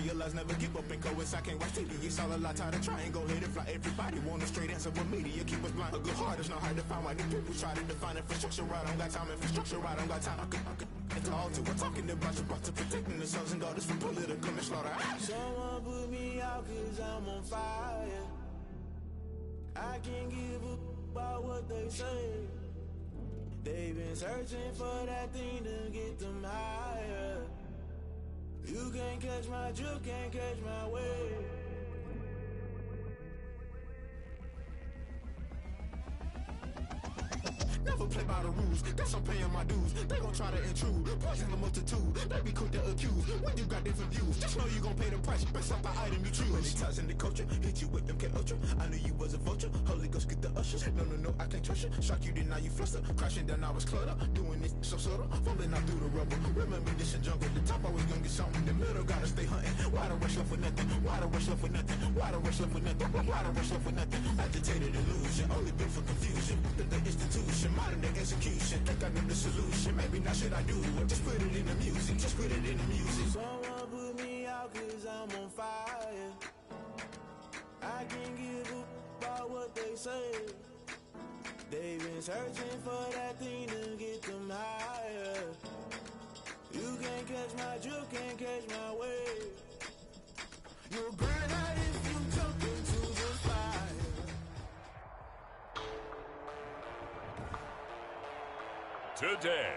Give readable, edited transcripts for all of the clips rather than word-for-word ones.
realize never give up and go. I can't watch TV. It's all a lot tired of trying. Go ahead and fly. Everybody want a straight answer, but media keep us blind. A good heart is not hard to find. Why the people try to define infrastructure right? I don't got time. Infrastructure right? I don't got time. I could talk to. We're talking about to protecting the sons and daughters from political and slaughter. Someone put me out 'cause I'm on fire. I can't give up about what they say. They've been searching for that thing to get them higher. You can't catch my drift, can't catch my wave. Never play by the rules, guess I'm paying my dues. They gon' try to intrude, poison the multitude. They be quick to accuse, when you got different views. Just know you gon' pay the price, based off the item you choose. Many times in the culture, hit you with MK Ultra. I knew you was a vulture, Holy Ghost get the ushers. No, I can't trust you. Shock you, then now you fluster. Crashing down, I was cluttered. Doing this so subtle, fumbling out through the rubble. Remember this in jungle, the top always gonna get something. The middle gotta stay hunting. Why the rush left with nothing? Why the rush left with nothing? Why the rush left with nothing? Why the rush left with nothing? Agitated illusion, only built for confusion. The institution, modern day execution. Think I know the solution. Maybe not should I do it? Just put it in the music. Just put it in the music. Someone put me out 'cause I'm on fire. I can't give up about what they say. They've been searching for that thing to get them higher. You can't catch my drift, can't catch my wave. You'll burn out if you jump into the fire. Today,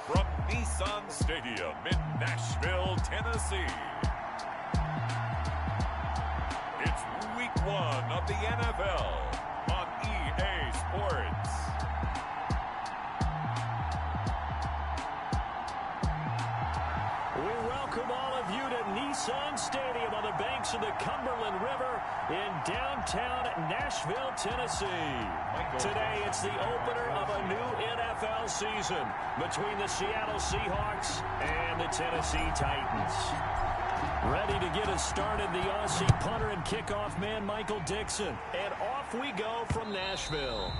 from Nissan Stadium in Nashville, Tennessee, it's week 1 of the NFL on EA Sports. We welcome all of you to Nissan Stadium on the banks of the Cumberland River in downtown Nashville, Tennessee. Today, it's the opener of a new NFL season between the Seattle Seahawks and the Tennessee Titans. Ready to get us started, the Aussie punter and kickoff man, Michael Dixon. And off we go from Nashville.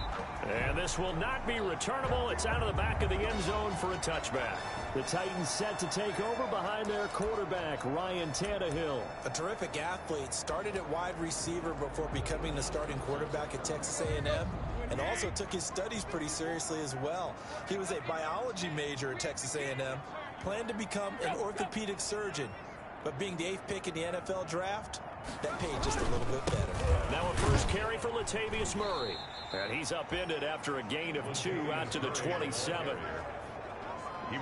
And this will not be returnable. It's out of the back of the end zone for a touchback. The Titans set to take over behind their quarterback, Ryan Tannehill. A terrific athlete, started at wide receiver before becoming the starting quarterback at Texas A&M, and also took his studies pretty seriously as well. He was a biology major at Texas A&M, planned to become an orthopedic surgeon, but being the 8th pick in the NFL draft, that paid just a little bit better. Now a first carry for Latavius Murray. And he's upended after a gain of 2 out to the 27.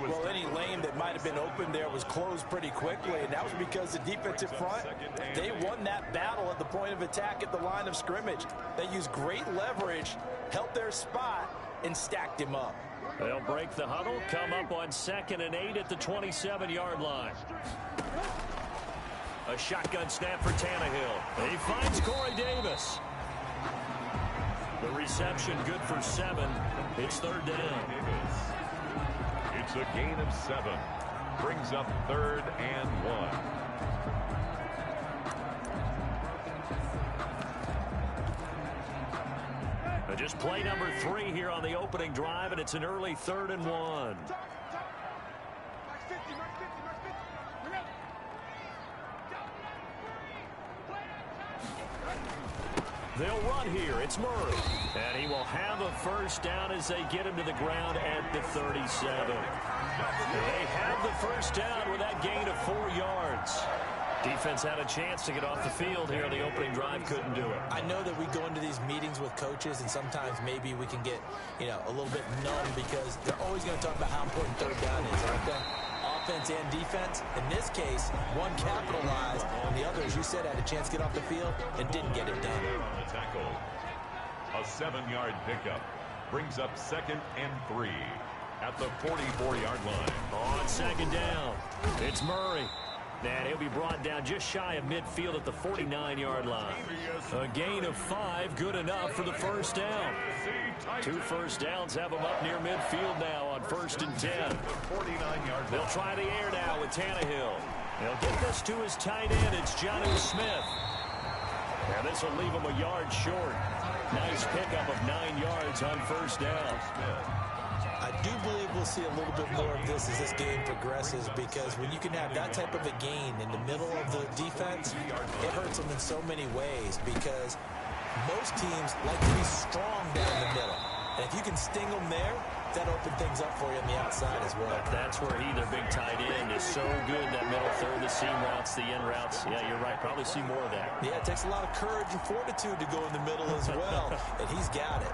Well, any lane that might have been open there was closed pretty quickly, and that was because the defensive front, they won that battle at the point of attack at the line of scrimmage. They used great leverage, held their spot, and stacked him up. They'll break the huddle, come up on 2nd and 8 at the 27-yard line. A shotgun snap for Tannehill. He finds Corey Davis. The reception good for 7. It's 3rd down. It's a gain of 7. Brings up 3rd and 1. Just play number 3 here on the opening drive, and it's an early 3rd and 1. They'll run here. It's Murray. And he will have a first down as they get him to the ground at the 37. They have the first down with that gain of 4 yards. Defense had a chance to get off the field here on the opening drive, couldn't do it. I know that we go into these meetings with coaches, and sometimes maybe we can get, a little bit numb because they're always going to talk about how important 3rd down is, aren't they? Offense and defense. In this case, one capitalized, and the other, as you said, had a chance to get off the field and didn't get it done. On the tackle, a 7-yard pickup brings up 2nd and 3 at the 44-yard line. On 2nd down, it's Murray. And he'll be brought down just shy of midfield at the 49-yard line. A gain of 5, good enough for the first down. 2 first downs have him up near midfield now on 1st and 10. They'll try the air now with Tannehill. He'll get this to his tight end. It's Jonnu Smith. And this will leave him a yard short. Nice pickup of 9 yards on 1st down. I do believe we'll see a little bit more of this as this game progresses, because when you can have that type of a gain in the middle of the defense, it hurts them in so many ways, because most teams like to be strong down the middle. And if you can sting them there, that opens things up for you on the outside as well. That's where their big tight end, is so good, that middle third, the seam routes, the in routes. Yeah, you're right. Probably see more of that. Yeah, it takes a lot of courage and fortitude to go in the middle as well, and he's got it.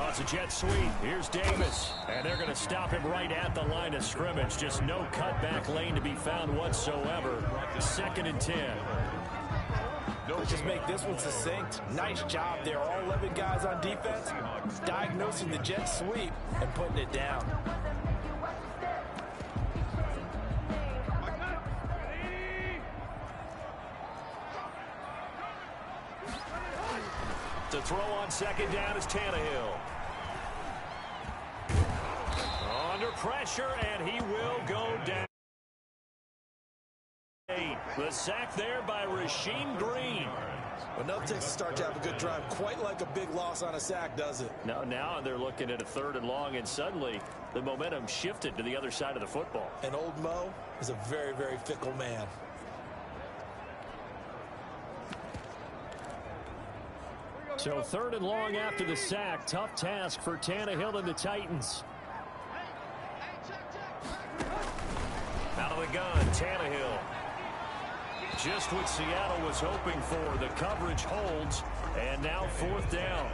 Oh, it's a jet sweep. Here's Davis. And they're going to stop him right at the line of scrimmage. Just no cutback lane to be found whatsoever. 2nd and 10. Just make this one succinct. Nice job there. All 11 guys on defense diagnosing the jet sweep and putting it down. To throw on 2nd down is Tannehill. Under pressure, and he will go down. The sack there by Rasheem Green. Well, no takes a start to have a good drive. Quite like a big loss on a sack, does it? Now they're looking at a 3rd and long, and suddenly the momentum shifted to the other side of the football. And old Mo is a very, very fickle man. So 3rd and long after the sack. Tough task for Tannehill and the Titans. Out of the gun, Tannehill. Just what Seattle was hoping for. The coverage holds, and now 4th down.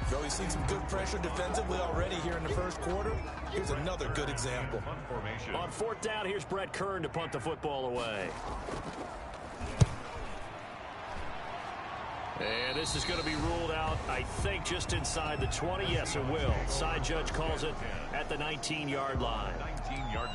Though he's seen some good pressure defensively already here in the first quarter, here's another good example. On 4th down, here's Brett Kern to punt the football away. And this is going to be ruled out, I think, just inside the 20. Yes, it will. Side judge calls it at the 19-yard line.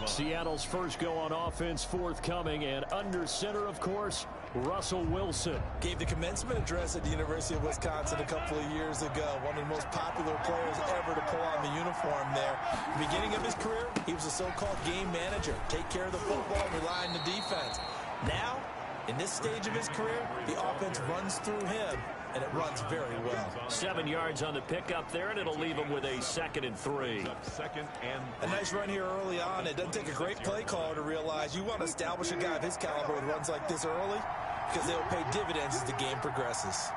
Seattle's first go on offense forthcoming, and under center, of course, Russell Wilson. Gave the commencement address at the University of Wisconsin a couple of years ago. One of the most popular players ever to pull on the uniform there. The beginning of his career, he was a so-called game manager. Take care of the football, rely on the defense. Now, in this stage of his career, the offense runs through him, and it runs very well. 7 yards on the pickup there, and it'll leave him with a 2nd and 3. A nice run here early on. It doesn't take a great play caller to realize you want to establish a guy of his caliber with runs like this early, because they'll pay dividends as the game progresses.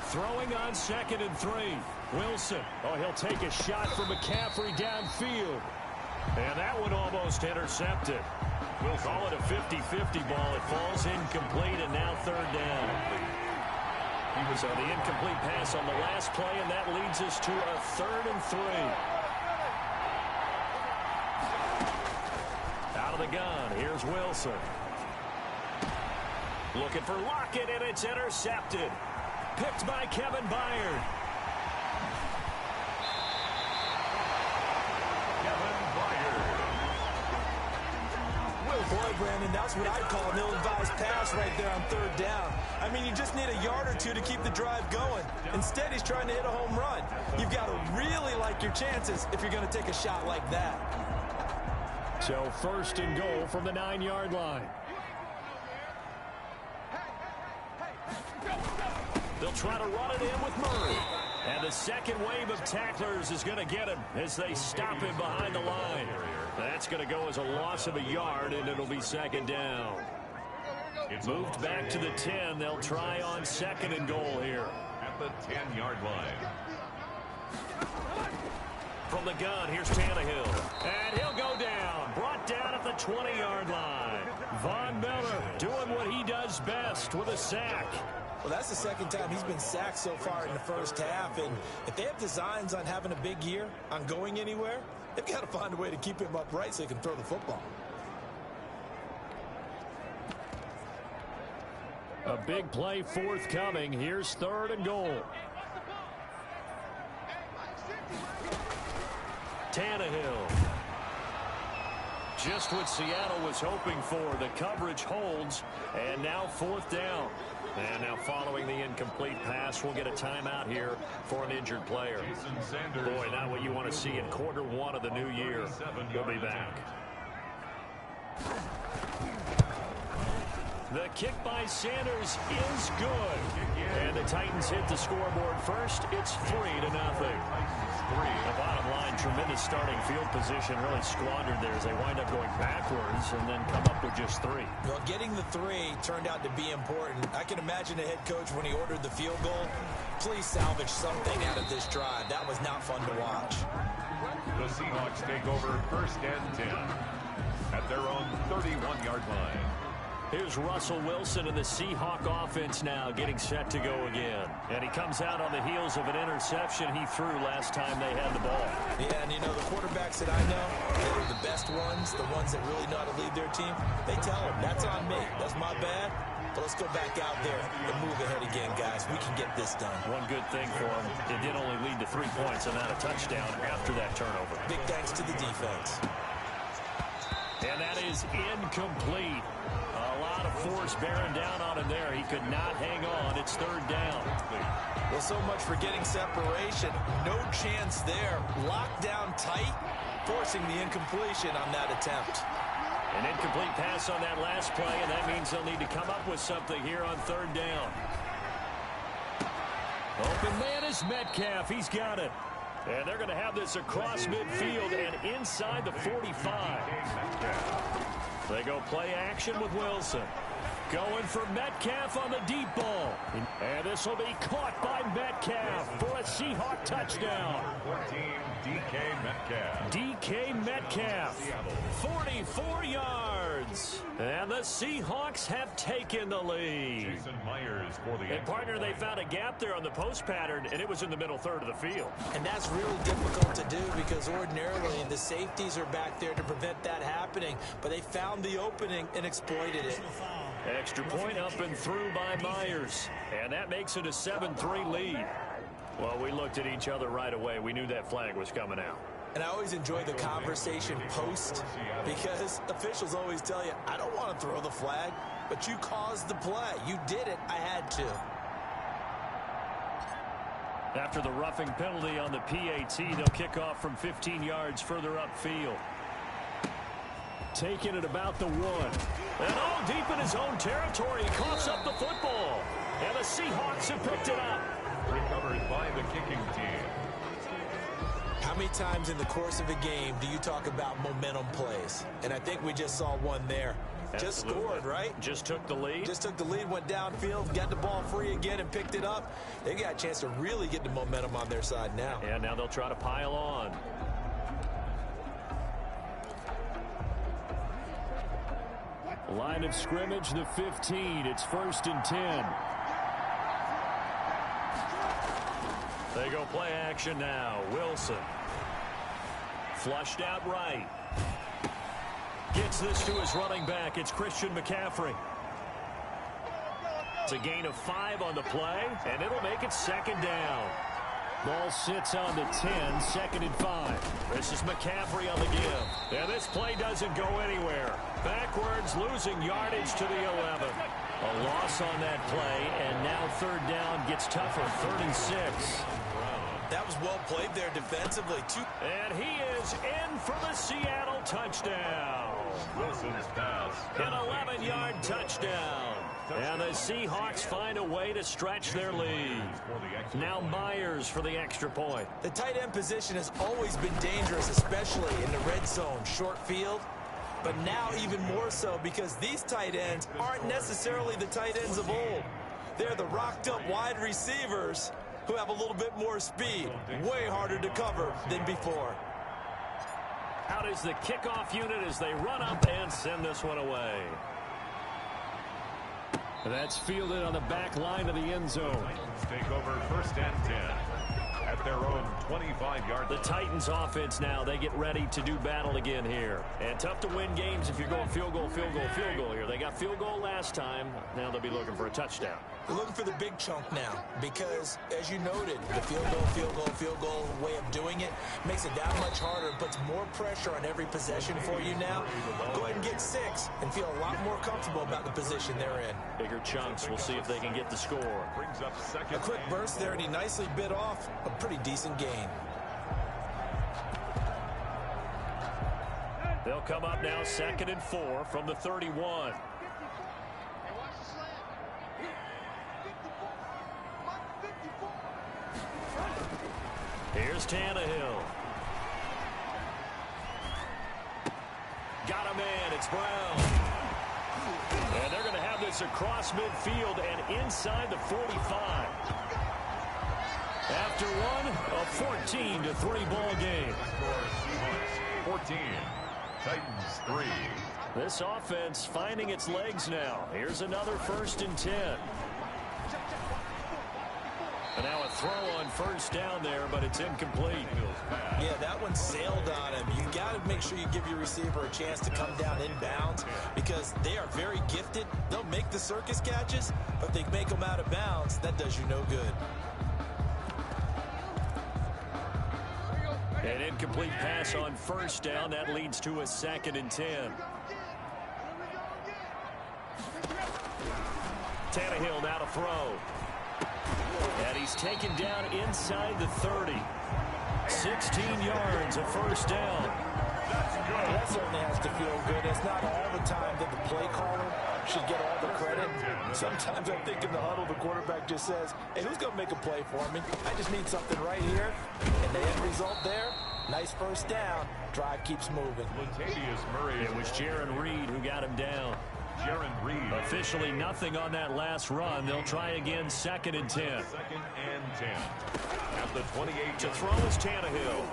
Throwing on 2nd and 3. Wilson. Oh, he'll take a shot from McCaffrey downfield. And that one almost intercepted. We'll call it a 50-50 ball. It falls incomplete, and now 3rd down. So the incomplete pass on the last play, and that leads us to a 3rd and 3. Out of the gun, here's Wilson. Looking for Lockett, and it's intercepted. Picked by Kevin Byard. Boy, Brandon, that's what I'd call an ill-advised pass right there on 3rd down. I mean, you just need a yard or two to keep the drive going. Instead, he's trying to hit a home run. You've got to really like your chances if you're going to take a shot like that. So 1st and goal from the 9-yard line. They'll try to run it in with Murray. And the second wave of tacklers is going to get him as they stop him behind the line. That's going to go as a loss of a yard, and it'll be 2nd down. It's moved back to the 10. They'll try on 2nd and goal here. At the 10-yard line. From the gun, here's Tannehill. And he'll go down. Brought down at the 20-yard line. Von Miller doing what he does best with a sack. Well, that's the 2nd time he's been sacked so far in the first half. And if they have designs on having a big year, on going anywhere, they've got to find a way to keep him upright so he can throw the football. A big play forthcoming. Here's 3rd and goal. Tannehill. Just what Seattle was hoping for. The coverage holds, and now 4th down. And now following the incomplete pass, we'll get a timeout here for an injured player. Boy, not what you want to see in quarter one of the new year. We'll be back. The kick by Sanders is good. And the Titans hit the scoreboard first. It's 3-0. The bottom line, tremendous starting field position, really squandered there as they wind up going backwards and then come up with just 3. Well, getting the 3 turned out to be important. I can imagine the head coach when he ordered the field goal. Please salvage something out of this drive. That was not fun to watch. The Seahawks take over 1st and 10 at their own 31-yard line. Here's Russell Wilson and the Seahawk offense now getting set to go again. And he comes out on the heels of an interception he threw last time they had the ball. Yeah, and you know, the quarterbacks that I know, they're the best ones, the ones that really know how to lead their team, they tell them, that's on me, that's my bad, but let's go back out there and move ahead again, guys. We can get this done. One good thing for him, it did only lead to 3 points and not a touchdown after that turnover. Big thanks to the defense. And that is incomplete. A lot of force bearing down on him there. He could not hang on. It's 3rd down. Well, so much for getting separation. No chance there. Locked down tight, forcing the incompletion on that attempt. An incomplete pass on that last play, and that means they'll need to come up with something here on 3rd down. Open man is Metcalf. He's got it. And they're going to have this across midfield and inside the 45. They go play action with Wilson. Going for Metcalf on the deep ball. And this will be caught by Metcalf for a Seahawk touchdown. 14, DK Metcalf. DK Metcalf, 44 yards. And the Seahawks have taken the lead. Jason Myers for the And partner, they found a gap there on the post pattern, and it was in the middle third of the field. And that's really difficult to do because ordinarily the safeties are back there to prevent that happening. But they found the opening and exploited it. Extra point up and through by Myers. And that makes it a 7-3 lead. Well, we looked at each other right away. We knew that flag was coming out. And I always enjoy the conversation post because officials always tell you, I don't want to throw the flag, but you caused the play. You did it. I had to. After the roughing penalty on the PAT, they'll kick off from 15 yards further upfield. Taking it about the 1. And all deep in his own territory, he coughs up the football. And the Seahawks have picked it up. Recovered by the kicking team. How many times in the course of a game do you talk about momentum plays? And I think we just saw one there. Absolutely. Just scored, right? Just took the lead. Just took the lead, went downfield, got the ball free again and picked it up. They got a chance to really get the momentum on their side now. And now they'll try to pile on. Line of scrimmage, the 15. It's 1st and 10. They go play action now. Wilson. Flushed out right. Gets this to his running back. It's Christian McCaffrey. It's a gain of 5 on the play, and it'll make it 2nd down. Ball sits on the 10, 2nd and 5. This is McCaffrey on the give. And this play doesn't go anywhere. Backwards, losing yardage to the 11. A loss on that play, and now 3rd down gets tougher, 3rd and 6. That was well played there defensively, too. And he is in for the Seattle touchdown. Wilson's pass. An 11-yard touchdown. And the Seahawks find a way to stretch their lead. Now Myers for the extra point. The tight end position has always been dangerous, especially in the red zone, short field. But now even more so because these tight ends aren't necessarily the tight ends of old. They're the rocked-up wide receivers who have a little bit more speed. Way harder to cover than before. Out is the kickoff unit as they run up and send this one away. That's fielded on the back line of the end zone. Take over 1st and 10 at their own 25-yard The Titans offense now, they get ready to do battle again here. And tough to win games if you're going field goal, field goal, field goal here. They got field goal last time. Now they'll be looking for a touchdown. They're looking for the big chunk now because, as you noted, the field goal way of doing it makes it that much harder and puts more pressure on every possession for you now. Go ahead and get 6 and feel a lot more comfortable about the position they're in. Bigger chunks. We'll see if they can get the score. brings up second. A quick burst there, and he nicely bit off a pretty decent gain. They'll come up now 2nd and 4 from the 31. Here's Tannehill. Got a man. It's Brown. And they're going to have this across midfield and inside the 45. After one, a 14-3 ball game. 14. Titans 3. This offense finding its legs now. Here's another 1st and 10. And now a throw on 1st down there, but it's incomplete. Yeah, that one sailed on him. You got to make sure you give your receiver a chance to come down inbounds because they are very gifted. They'll make the circus catches, but if they make them out of bounds, that does you no good. An incomplete pass on 1st down. That leads to a 2nd and 10. Tannehill now to throw. And he's taken down inside the 30. 16 yards, a 1st down. That certainly has to feel good. It's not all the time that the play caller should get all the credit. Sometimes I think in the huddle, the quarterback just says, hey, who's going to make a play for me? I just need something right here. And the end result there, nice 1st down. Drive keeps moving. It was Jaron Reed who got him down. Jaron Reed. Officially nothing on that last run. They'll try again 2nd and 10. 2nd and 10. At the 28. To throw is Tannehill.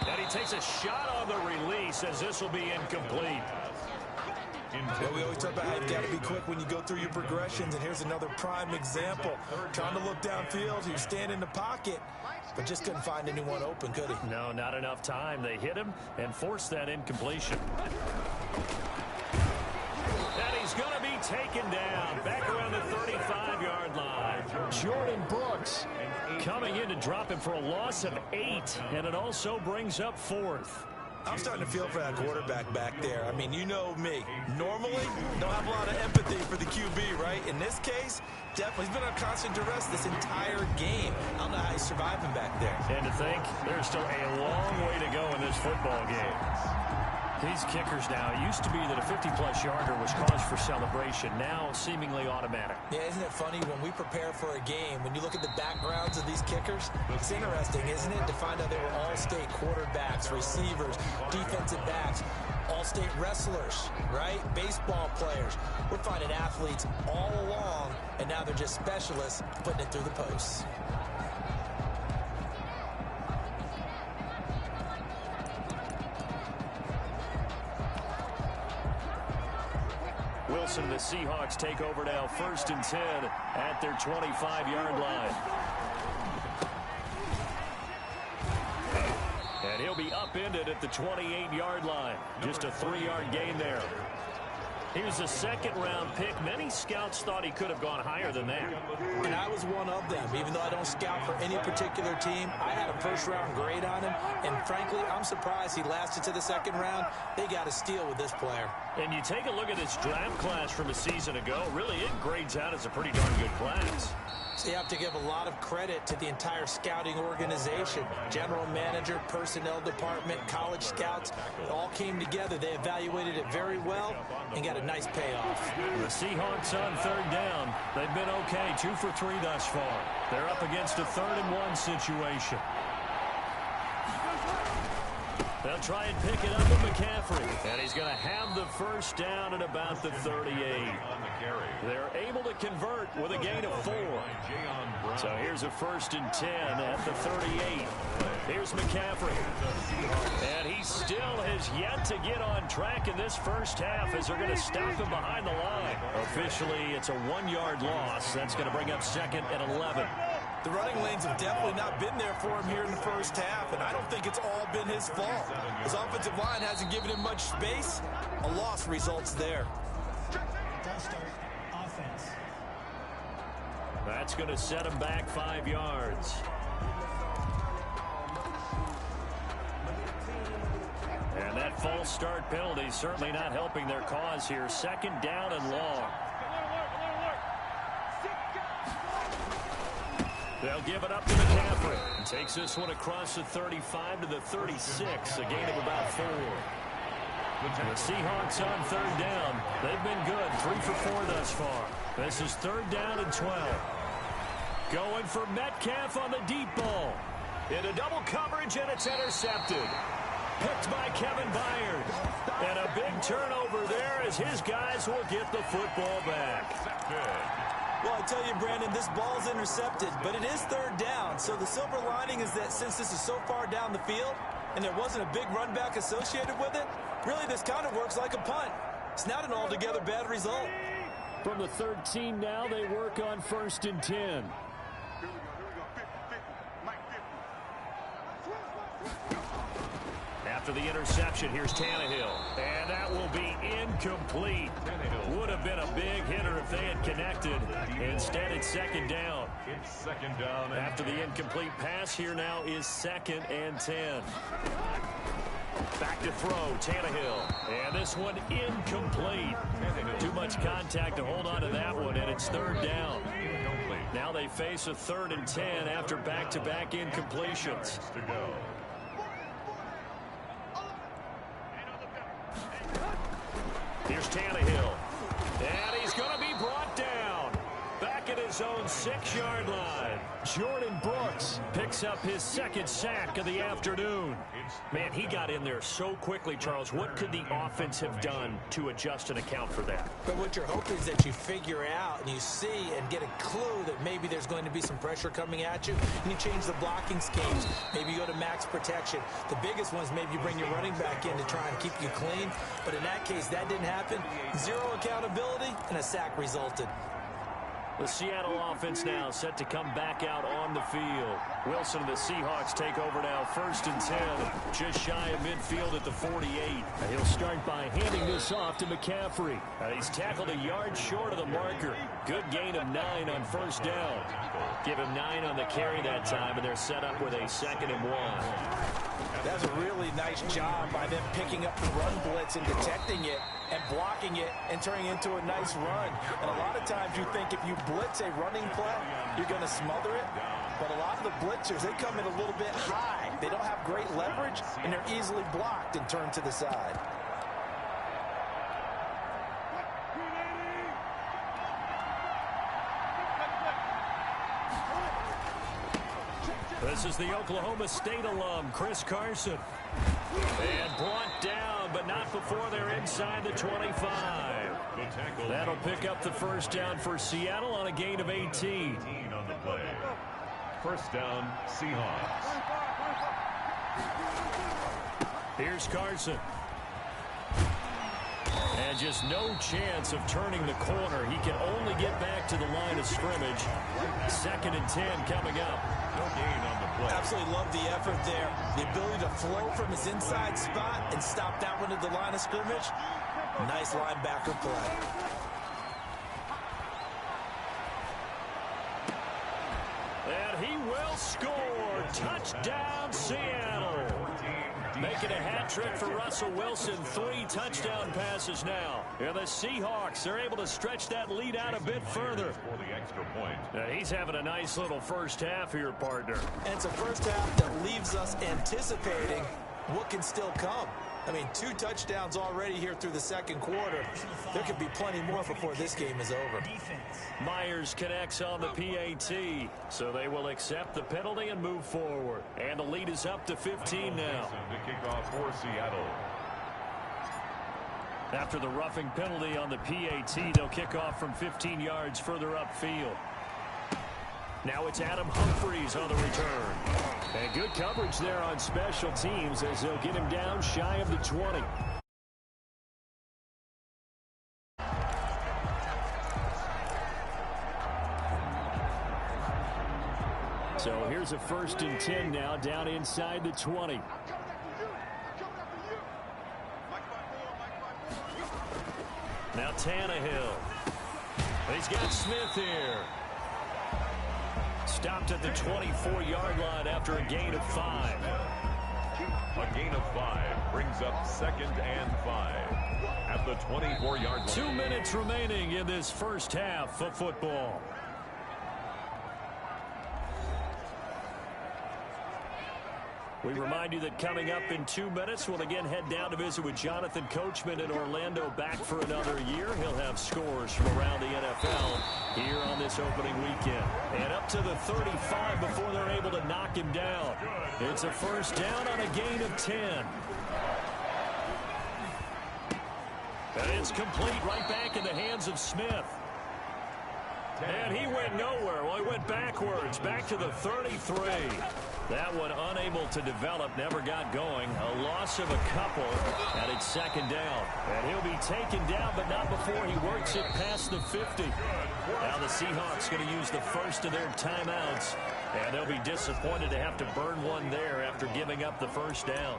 And he takes a shot on the release as this will be incomplete. Well, we always talk about how you've got to be quick when you go through your progressions, and here's another prime example. Trying to look downfield, he was standing in the pocket, but just couldn't find anyone open, could he? No, not enough time. They hit him and forced that incompletion. And he's going to be taken down back around the 35-yard line. Jordan Brooks coming in to drop him for a loss of 8, and it also brings up 4th. I'm starting to feel for that quarterback back there. I mean, you know me. Normally, don't have a lot of empathy for the QB, right? In this case, definitely. He's been on constant duress this entire game. I don't know how he's surviving back there. And to think, there's still a long way to go in this football game. These kickers now, it used to be that a 50-plus yarder was cause for celebration. Now, seemingly automatic. Yeah, isn't it funny when we prepare for a game, when you look at the backgrounds of these kickers, it's interesting, isn't it, to find out they were all-state quarterbacks, receivers, defensive backs, all-state wrestlers, right? Baseball players. We're finding athletes all along, and now they're just specialists putting it through the posts. Wilson, the Seahawks take over now 1st and 10 at their 25-yard line. And he'll be upended at the 28-yard line. Just a 3-yard gain there. He was a 2nd-round pick. Many scouts thought he could have gone higher than that. And I was one of them. Even though I don't scout for any particular team, I had a 1st-round grade on him. And frankly, I'm surprised he lasted to the 2nd round. They got a steal with this player. And you take a look at this draft class from a season ago. Really, it grades out as a pretty darn good class. So you have to give a lot of credit to the entire scouting organization. General manager, personnel department, college scouts, it all came together. They evaluated it very well and got a nice payoff. The Seahawks on 3rd down. They've been okay, 2 for 3 thus far. They're up against a 3rd and 1 situation. They'll try and pick it up with McCaffrey. And he's going to have the 1st down at about the 38. They're able to convert with a gain of 4. So here's a 1st and 10 at the 38. Here's McCaffrey. And he still has yet to get on track in this 1st half as they're going to stop him behind the line. Officially, it's a 1-yard loss. That's going to bring up 2nd and 11. The running lanes have definitely not been there for him here in the first half, and I don't think it's all been his fault. His offensive line hasn't given him much space. A loss results there. Offense. That's going to set him back 5 yards. And that false start penalty certainly not helping their cause here. 2nd down and long. They'll give it up to McCaffrey. And takes this one across the 35 to the 36, a gain of about 4. The Seahawks on 3rd down. They've been good, 3 for 4 thus far. This is 3rd down and 12. Going for Metcalf on the deep ball. Into double coverage, and it's intercepted. Picked by Kevin Byard. And a big turnover there as his guys will get the football back. Well, I tell you, Brandon, this ball's intercepted, but it is 3rd down. So the silver lining is that since this is so far down the field and there wasn't a big run back associated with it, really this kind of works like a punt. It's not an altogether bad result. From the 13 now, they work on 1st and 10. After the interception, here's Tannehill. And that will be incomplete. Would have been a big hitter if they had connected. Instead, it's 2nd down. It's 2nd down. After the incomplete pass, here now is 2nd and 10. Back to throw, Tannehill. And this one incomplete. Too much contact to hold on to that one, and it's 3rd down. Now they face a 3rd and 10 after back-to-back incompletions. To go. Here's Tannehill. And he's going to be brought down. Back at his own 6-yard line. Jordan Brooks picks up his 2nd sack of the afternoon. Man, he got in there so quickly, Charles. What could the offense have done to adjust and account for that? But what you're hoping is that you figure out and you see and get a clue that maybe there's going to be some pressure coming at you, and you change the blocking schemes. Maybe you go to max protection. The biggest one is maybe you bring your running back in to try and keep you clean. But in that case, that didn't happen. 0 accountability, and a sack resulted. The Seattle offense now set to come back out on the field. Wilson and the Seahawks take over now, 1st and 10, just shy of midfield at the 48. And he'll start by handing this off to McCaffrey. He's tackled a yard short of the marker. Good gain of 9 on 1st down. Give him 9 on the carry that time, and they're set up with a 2nd and 1. That's a really nice job by them picking up the run blitz and detecting it and blocking it and turning it into a nice run. And a lot of times you think if you blitz a running play, you're going to smother it. But a lot of the blitzers, they come in a little bit high. They don't have great leverage, and they're easily blocked and turned to the side. This is the Oklahoma State alum, Chris Carson. And brought down, but not before they're inside the 25. That'll pick up the 1st down for Seattle on a gain of 18. 18 on the play. 1st down, Seahawks. Here's Carson. And just no chance of turning the corner. He can only get back to the line of scrimmage. 2nd and 10 coming up. No gain on the play. Absolutely love the effort there. The ability to flow from his inside spot and stop that one at the line of scrimmage. Nice linebacker play. And he will score. Touchdown, Seattle. Making a hat trick for Russell Wilson. 3 touchdown passes now. And the Seahawks are able to stretch that lead out a bit further. For the extra point. He's having a nice little first half here, partner. And it's a first half that leaves us anticipating what can still come. I mean, 2 touchdowns already here through the 2nd quarter. There could be plenty more before this game is over. Myers connects on the PAT, so they will accept the penalty and move forward. And the lead is up to 15 now. To kick off for Seattle. After the roughing penalty on the PAT, they'll kick off from 15 yards further upfield. Now it's Adam Humphries on the return. And good coverage there on special teams as they'll get him down shy of the 20. So here's a 1st and 10 now, down inside the 20. Now Tannehill. He's got Smith here. Stopped at the 24-yard line after a gain of 5. A gain of 5 brings up 2nd and 5 at the 24-yard line. 2 minutes remaining in this first half of football. We remind you that coming up in 2 minutes, we'll again head down to visit with Jonathan Coachman in Orlando, back for another year. He'll have scores from around the NFL here on this opening weekend. And up to the 35 before they're able to knock him down. It's a 1st down on a gain of 10. And it's complete, right back in the hands of Smith. And he went nowhere. Well, he went backwards, back to the 33. That one unable to develop, never got going. A loss of a couple, and it's 2nd down. And he'll be taken down, but not before he works it past the 50. Now the Seahawks going to use the first of their timeouts, and they'll be disappointed to have to burn one there after giving up the 1st down.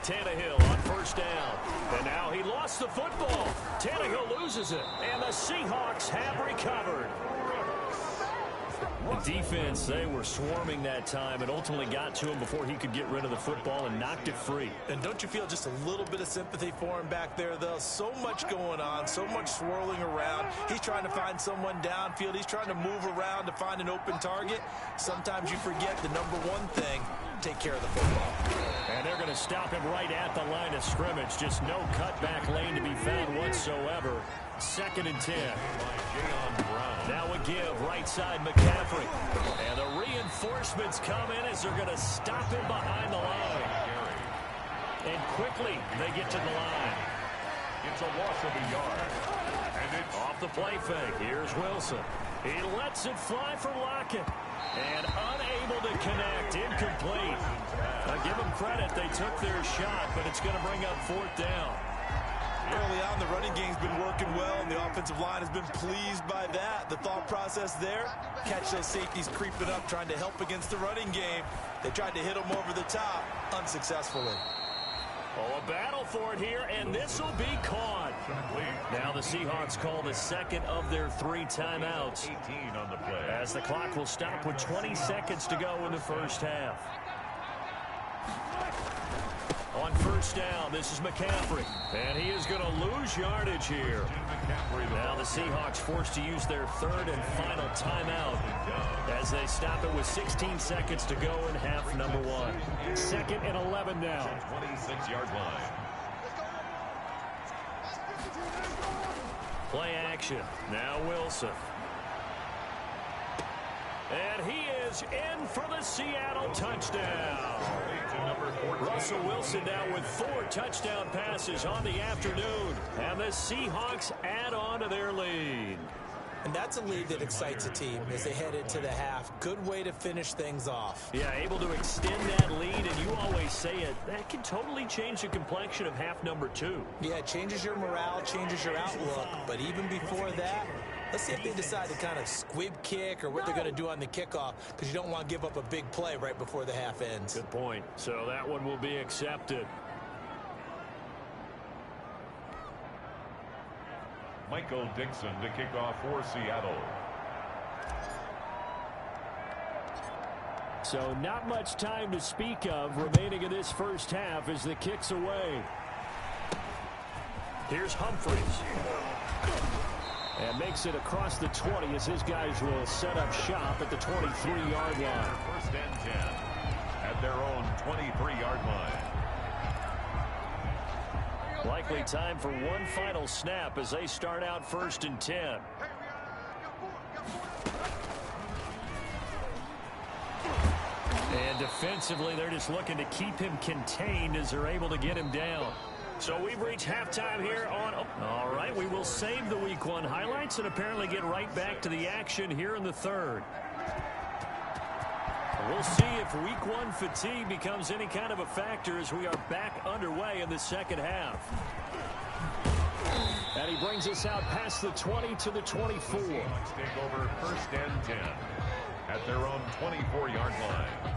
Tannehill on 1st down. And now he lost the football. Tannehill loses it. And the Seahawks have recovered. The defense, they were swarming that time and ultimately got to him before he could get rid of the football and knocked it free. And don't you feel just a little bit of sympathy for him back there, though? So much going on, so much swirling around. He's trying to find someone downfield. He's trying to move around to find an open target. Sometimes you forget the number one thing, take care of the football. And they're going to stop him right at the line of scrimmage. Just no cutback lane to be found whatsoever. 2nd and 10. Now a give, right side McCaffrey. And the reinforcements come in as they're going to stop him behind the line. And quickly they get to the line. It's a loss of a yard. And it's off the play fake. Here's Wilson. He lets it fly for Lockett. And unable to connect. Incomplete. Now give them credit. They took their shot, but it's going to bring up 4th down. Early on, the running game's been working well, and the offensive line has been pleased by that. The thought process there, catch those safeties creeping up, trying to help against the running game. They tried to hit them over the top, unsuccessfully. Oh, a battle for it here, and this will be caught. Now the Seahawks call the 2nd of their 3 timeouts. 18 on the play. As the clock will stop with 20 seconds to go in the first half. On 1st down, this is McCaffrey. And he is going to lose yardage here. Now the Seahawks forced to use their 3rd and final timeout as they stop it with 16 seconds to go in half number 1. 2nd and 11 now. 26-yard line. Play action. Now Wilson. And he is in for the Seattle touchdown. Russell Wilson now with 4 touchdown passes on the afternoon. And the Seahawks add on to their lead. And that's a lead that excites a team as they head into the half. Good way to finish things off. Yeah, able to extend that lead, and you always say it, that can totally change the complexion of half number 2. Yeah, it changes your morale, changes your outlook. But even before that, let's see if they decide to kind of squib kick or what they're going to do on the kickoff, because you don't want to give up a big play right before the half ends. Good point. So that one will be accepted. Michael Dixon to kick off for Seattle. So not much time to speak of remaining in this first half as the kick's away. Here's Humphries. And makes it across the 20 as his guys will set up shop at the 23-yard line. 1st and 10 at their own 23-yard line. Likely time for one final snap as they start out 1st and 10. And defensively, they're just looking to keep him contained as they're able to get him down. So we've reached halftime here on... All right, we will save the Week 1 highlights and apparently get right back to the action here in the 3rd. We'll see if week one fatigue becomes any kind of a factor as we are back underway in the second half. And he brings us out past the 20 to the 24. Take over 1st and 10 at their own 24-yard line.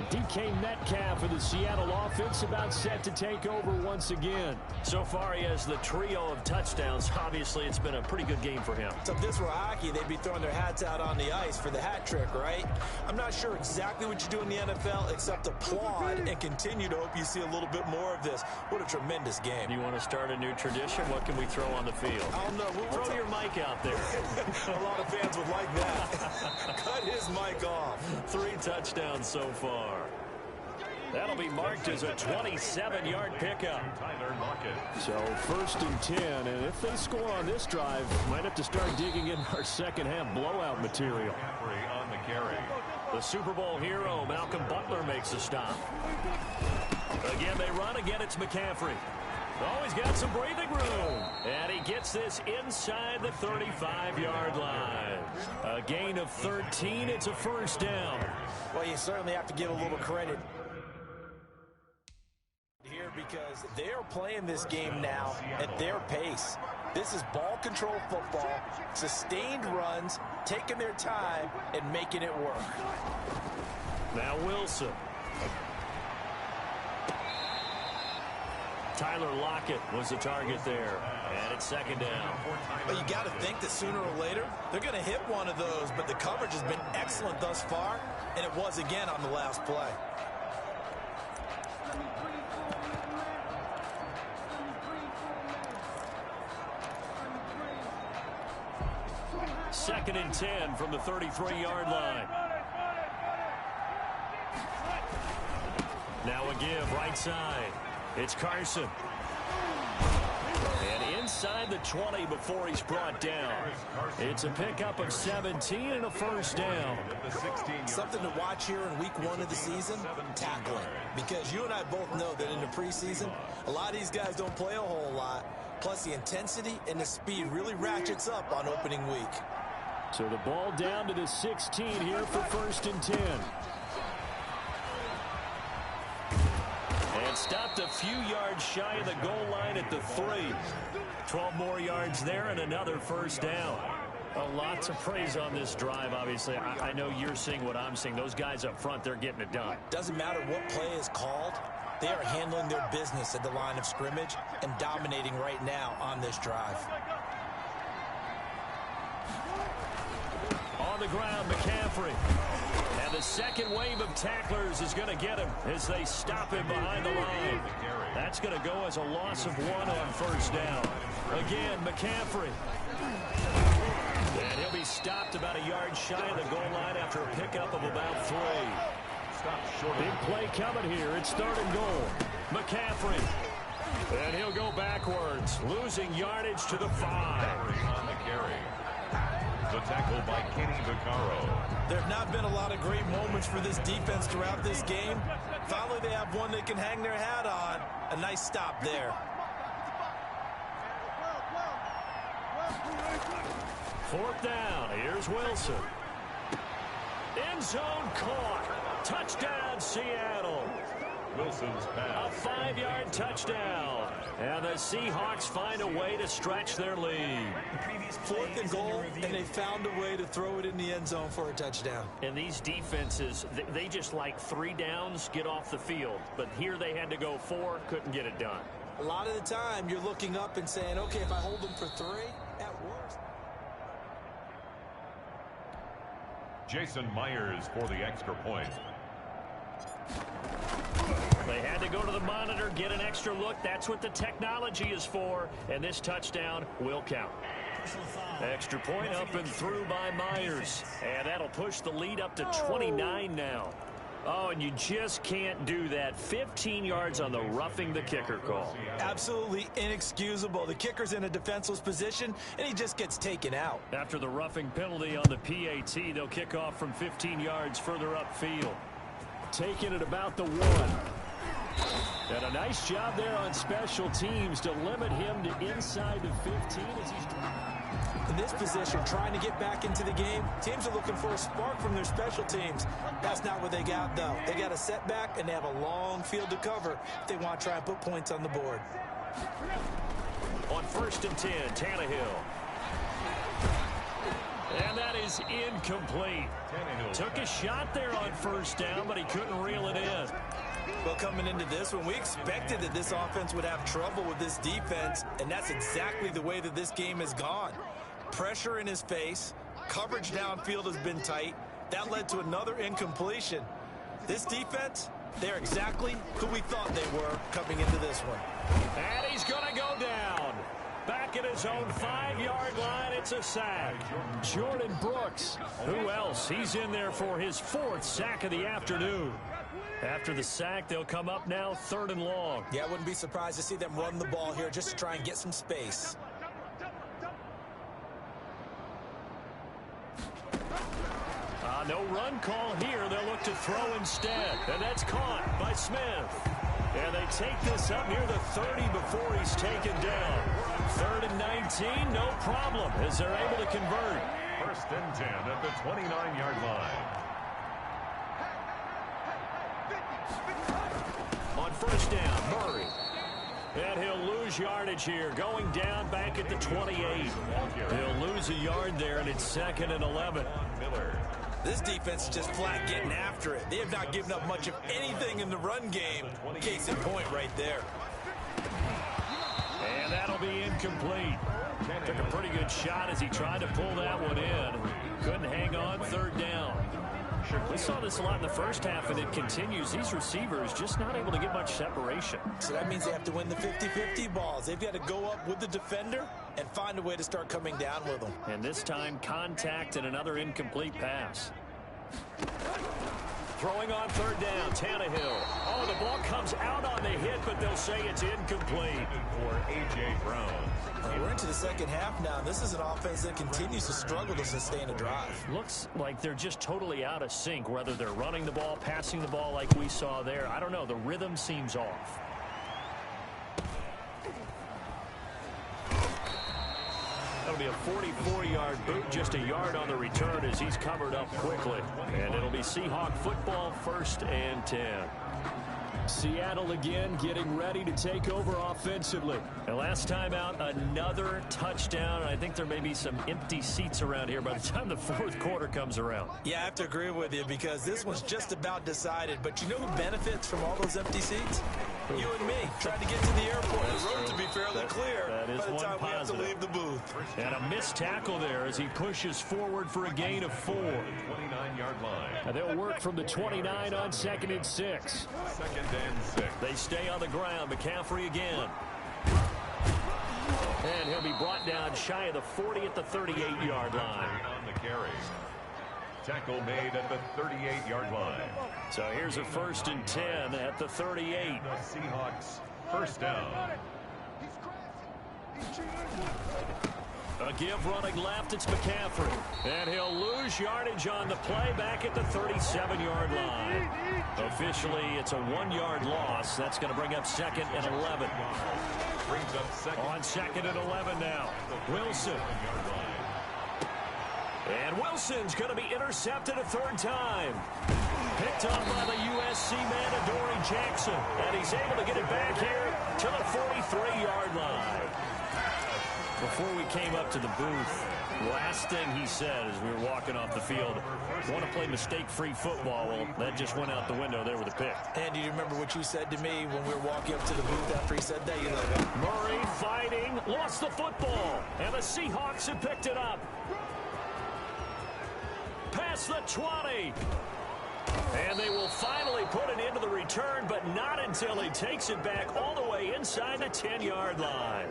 DK Metcalf of the Seattle offense about set to take over once again. So far, he has the trio of touchdowns. Obviously, it's been a pretty good game for him. So if this were hockey, they'd be throwing their hats out on the ice for the hat trick, right? I'm not sure exactly what you do in the NFL except applaud and continue to hope you see a little bit more of this. What a tremendous game. You want to start a new tradition? What can we throw on the field? I don't know. Throw your mic out there. A lot of fans would like that. Cut his mic off. 3 touchdowns so far. That'll be marked as a 27-yard pickup. So 1st and 10, and if they score on this drive, might have to start digging in our second half blowout material. On the carry. The Super Bowl hero, Malcolm Butler, makes a stop. Again, they run. Again, it's McCaffrey. Oh, he's got some breathing room. And he gets this inside the 35-yard line. A gain of 13. It's a 1st down. Well, you certainly have to give a little credit here because they're playing this game now at their pace. This is ball control football, sustained runs, taking their time, and making it work. Now Wilson. Tyler Lockett was the target there. And it's 2nd down. But you got to think that sooner or later, they're going to hit one of those. But the coverage has been excellent thus far, and it was again on the last play. Second and 10 from the 33-yard line. Now a give right side. It's Carson. And inside the 20 before he's brought down. It's a pickup of 17 and a 1st down. Something to watch here in week 1 of the season, tackling. Because you and I both know that in the preseason, a lot of these guys don't play a whole lot. Plus the intensity and the speed really ratchets up on opening week. So the ball down to the 16 here for 1st and 10. And stopped a few yards shy of the goal line at the 3. 12 more yards there and another 1st down. A lot to praise on this drive, obviously. I know you're seeing what I'm seeing. Those guys up front, they're getting it done. Doesn't matter what play is called. They are handling their business at the line of scrimmage and dominating right now on this drive. On the ground, McCaffrey. And the second wave of tacklers is going to get him as they stop him behind the line. That's going to go as a loss of 1 on 1st down. Again, McCaffrey. And he'll be stopped about a yard shy of the goal line after a pickup of about 3. Big play coming here. It's 3rd and goal. McCaffrey. And he'll go backwards, losing yardage to the 5. On the carry. The tackle by Kenny Vaccaro. There have not been a lot of great moments for this defense throughout this game. Finally, they have one they can hang their hat on. A nice stop there. 4th down. Here's Wilson. End zone caught. Touchdown, Seattle. Wilson's pass. A 5-yard touchdown. And the Seahawks find a way to stretch their lead. 4th and goal, and they found a way to throw it in the end zone for a touchdown. And these defenses, they just like 3 downs, get off the field. But here they had to go 4, couldn't get it done. A lot of the time, you're looking up and saying, okay, if I hold them for 3, at worst. Jason Myers for the extra point. They had to go to the monitor, get an extra look. That's what the technology is for. And this touchdown will count. Extra point up and through by Myers. And that'll push the lead up to 29 now. Oh, and you just can't do that. 15 yards on the roughing the kicker call. Absolutely inexcusable. The kicker's in a defenseless position, and he just gets taken out. After the roughing penalty on the PAT, they'll kick off from 15 yards further upfield. Taking it about the 1. And a nice job there on special teams to limit him to inside the 15 as he's... In this position, trying to get back into the game, teams are looking for a spark from their special teams. That's not what they got, though. They got a setback, and they have a long field to cover if they want to try and put points on the board. On 1st and 10, Tannehill. And that is incomplete. Took a shot there on 1st down, but he couldn't reel it in. Well, coming into this one, we expected that this offense would have trouble with this defense, and that's exactly the way that this game has gone. Pressure in his face, coverage downfield has been tight. That led to another incompletion. This defense, they're exactly who we thought they were coming into this one. And he's going to go down. Back at his own 5-yard line, it's a sack. Jordan Brooks. Who else? He's in there for his 4th sack of the afternoon. After the sack, they'll come up now 3rd and long. Yeah, I wouldn't be surprised to see them run the ball here just to try and get some space. No run call here. They'll look to throw instead. And that's caught by Smith. And they take this up near the 30 before he's taken down. 3rd and 19, no problem, as they're able to convert. 1st and 10 at the 29-yard line. On 1st down, Murray. And he'll lose yardage here, going down back at the 28. He'll lose a yard there, and it's 2nd and 11. Miller. This defense is just flat getting after it. They have not given up much of anything in the run game. Case in point right there. And that'll be incomplete. Took a pretty good shot as he tried to pull that one in. Couldn't hang on, 3rd down. We saw this a lot in the first half, and it continues. These receivers just not able to get much separation. So that means they have to win the 50-50 balls. They've got to go up with the defender and find a way to start coming down with them. And this time, contact and another incomplete pass. Throwing on 3rd down, Tannehill. Oh, the ball comes out on the hit, but they'll say it's incomplete. For A.J. Brown. We're into the second half now. This is an offense that continues to struggle to sustain a drive. Looks like they're just totally out of sync, whether they're running the ball, passing the ball like we saw there. I don't know. The rhythm seems off. That'll be a 44-yard boot, just a yard on the return as he's covered up quickly. And it'll be Seahawk football, 1st and 10. Seattle again getting ready to take over offensively. And last time out, another touchdown. I think there may be some empty seats around here by the time the 4th quarter comes around. Yeah, I have to agree with you because this one's just about decided. But you know who benefits from all those empty seats? You and me, trying to get to the airport. The road to be fairly clear that is by the one time positive. we have to leave the booth. And a missed tackle there as he pushes forward for a gain of 4. 29-yard line. And they'll work from the 29 on 2nd and 6. 2nd and 6. They stay on the ground. McCaffrey again. And he'll be brought down shy of the 40 at the 38-yard line. On the carry. Tackle made at the 38-yard line. So here's a 1st and 10 at the 38. The Seahawks 1st down. A give running left, it's McCaffrey. And he'll lose yardage on the play back at the 37-yard line. Officially, it's a 1-yard loss. That's going to bring up 2nd and 11. Brings up 2nd. On 2nd and 11 now. Wilson. And Wilson's going to be intercepted a 3rd time. Picked up by the USC man, Adoree Jackson. And he's able to get it back here to the 43-yard line. Before we came up to the booth, last thing he said as we were walking off the field, want to play mistake-free football. Well, that just went out the window there with a pick. And do you remember what you said to me when we were walking up to the booth after he said that? You're like, Murray fighting, lost the football, and the Seahawks have picked it up. Past the 20. And they will finally put it into the return, but not until he takes it back all the way inside the 10-yard line.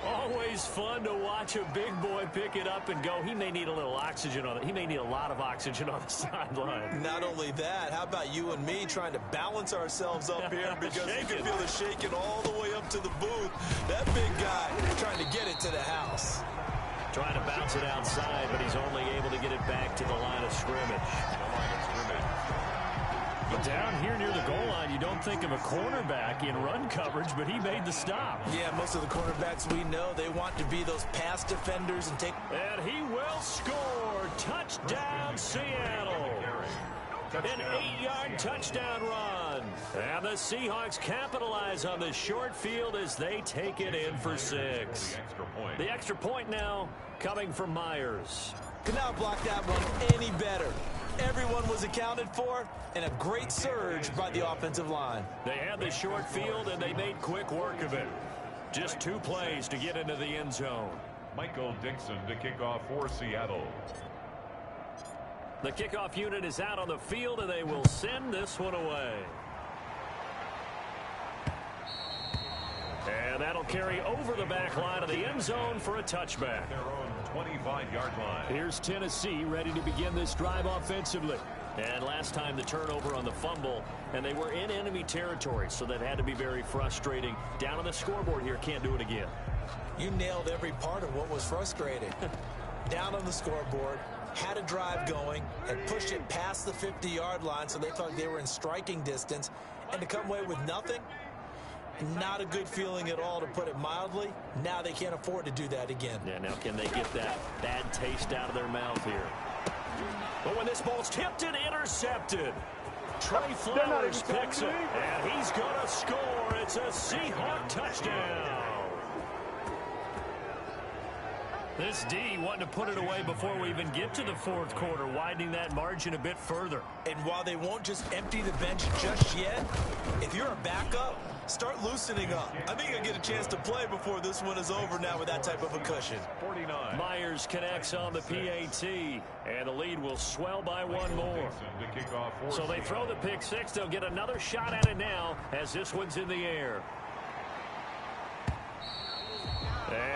Always fun to watch a big boy pick it up and go. He may need a little oxygen on it. He may need a lot of oxygen on the sideline. not only that, how about you and me trying to balance ourselves up here because you can feel the shaking all the way up to the booth. That big guy trying to get it to the house. Trying to bounce it outside, but he's only able to get it back to the line of scrimmage. But down here near the goal line, you don't think of a cornerback in run coverage, but he made the stop. Yeah, most of the cornerbacks we know, they want to be those pass defenders and take... And he will score. Touchdown, Seattle. An 8-yard touchdown run. And the Seahawks capitalize on the short field as they take it in for 6. The extra point now coming from Myers. Could not block that one any better. Everyone was accounted for, and a great surge by the offensive line. They had the short field, and they made quick work of it. Just 2 plays to get into the end zone. Michael Dixon to kick off for Seattle. The kickoff unit is out on the field, and they will send this one away. And that'll carry over the back line of the end zone for a touchback. Their own 25-yard line. Here's Tennessee ready to begin this drive offensively. And last time the turnover on the fumble, and they were in enemy territory, so that had to be very frustrating. Down on the scoreboard here, can't do it again. You nailed every part of what was frustrating. Down on the scoreboard, had a drive going, had pushed it past the 50-yard line, so they thought they were in striking distance, and to come away with nothing, not a good feeling at all, to put it mildly. Now they can't afford to do that again. Yeah, now can they get that bad taste out of their mouth here? But when this ball's tipped and intercepted, Trey Flowers picks it, and he's going to score. It's a Seahawk touchdown. This D wanting to put it away before we even get to the 4th quarter, widening that margin a bit further. And while they won't just empty the bench just yet, if you're a backup, start loosening up. I think you'll get a chance to play before this one is over now with that type of a cushion. 49. Myers connects on the PAT, and the lead will swell by 1 more. So they throw the pick 6. They'll get another shot at it now as this one's in the air.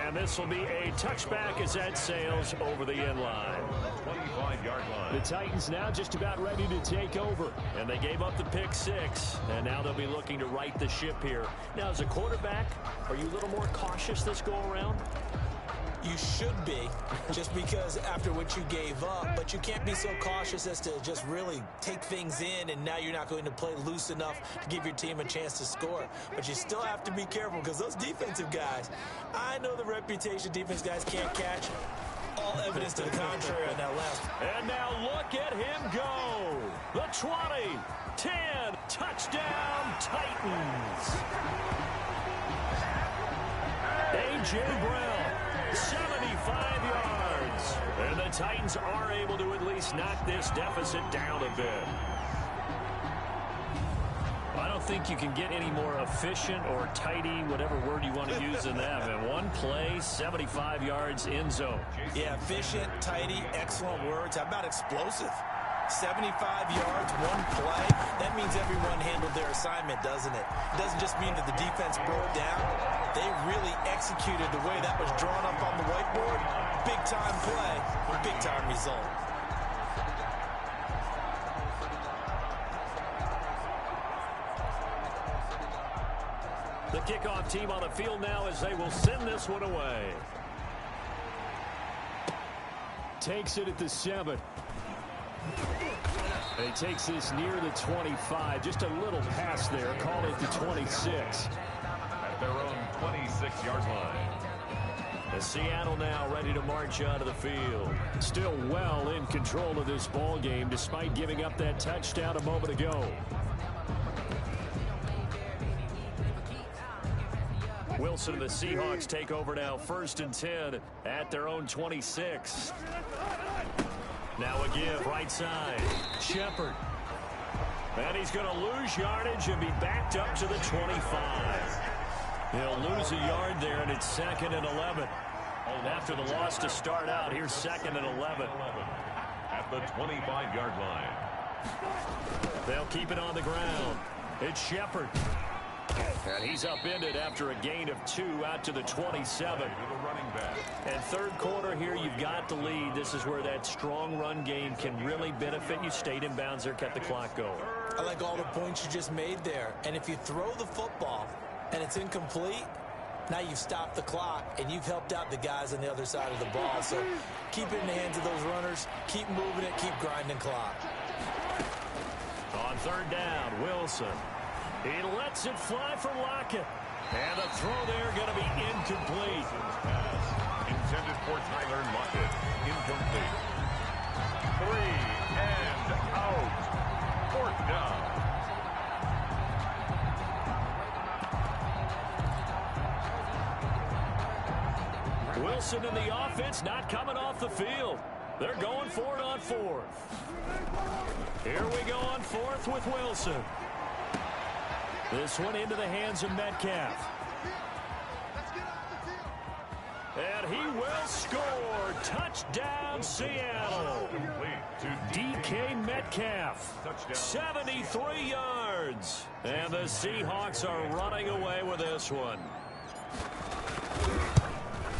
And this will be a touchback as that sails over the end line. 25-yard line. The Titans now just about ready to take over. And they gave up the pick 6. And now they'll be looking to right the ship here. Now, as a quarterback, are you a little more cautious this go-around? You should be, just because after what you gave up, but you can't be so cautious as to just really take things in, and now you're not going to play loose enough to give your team a chance to score. But you still have to be careful, because those defensive guys, I know the reputation defense guys can't catch. All evidence to the contrary on that left. And now look at him go. The 20, 10, touchdown Titans. A.J. Brown. 75 yards. And the Titans are able to at least knock this deficit down a bit. I don't think you can get any more efficient or tidy, whatever word you want to use in that. And 1 play, 75 yards, end zone. Yeah, efficient, tidy, excellent words. How about explosive? 75 yards, 1 play. That means everyone handled their assignment, doesn't it? It doesn't just mean that the defense broke down. They really executed the way that was drawn up on the whiteboard. Big-time play, big-time result. The kickoff team on the field now as they will send this one away. Takes it at the 7. And he takes this near the 25. Just a little pass there. Call it the 26. At their own 26-yard line. And Seattle now ready to march out of the field. Still well in control of this ball game despite giving up that touchdown a moment ago. Wilson and the Seahawks take over now, 1st and 10 at their own 26. Now a give, right side. Shepard. And he's going to lose yardage and be backed up to the 25. He'll lose a yard there, and it's 2nd and 11. After the loss to start out, here's 2nd and 11. At the 25-yard line. They'll keep it on the ground. It's Shepard. And he's upended after a gain of 2 out to the 27. And 3rd quarter here, you've got the lead. This is where that strong run game can really benefit you. Stayed in bounds there, kept the clock going. I like all the points you just made there. And if you throw the football and it's incomplete, now you've stopped the clock and you've helped out the guys on the other side of the ball. So keep it in the hands of those runners. Keep moving it. Keep grinding clock. On 3rd down, Wilson. He lets it fly for Lockett. And the throw there going to be incomplete. Pass intended for Tyler Lockett. Incomplete. 3 and out. 4th down. Wilson in the offense not coming off the field. They're going for it on 4th. Here we go on 4th with Wilson. This one into the hands of Metcalf. And he will score. Touchdown, Seattle. DK Metcalf, 73 yards. And the Seahawks are running away with this one.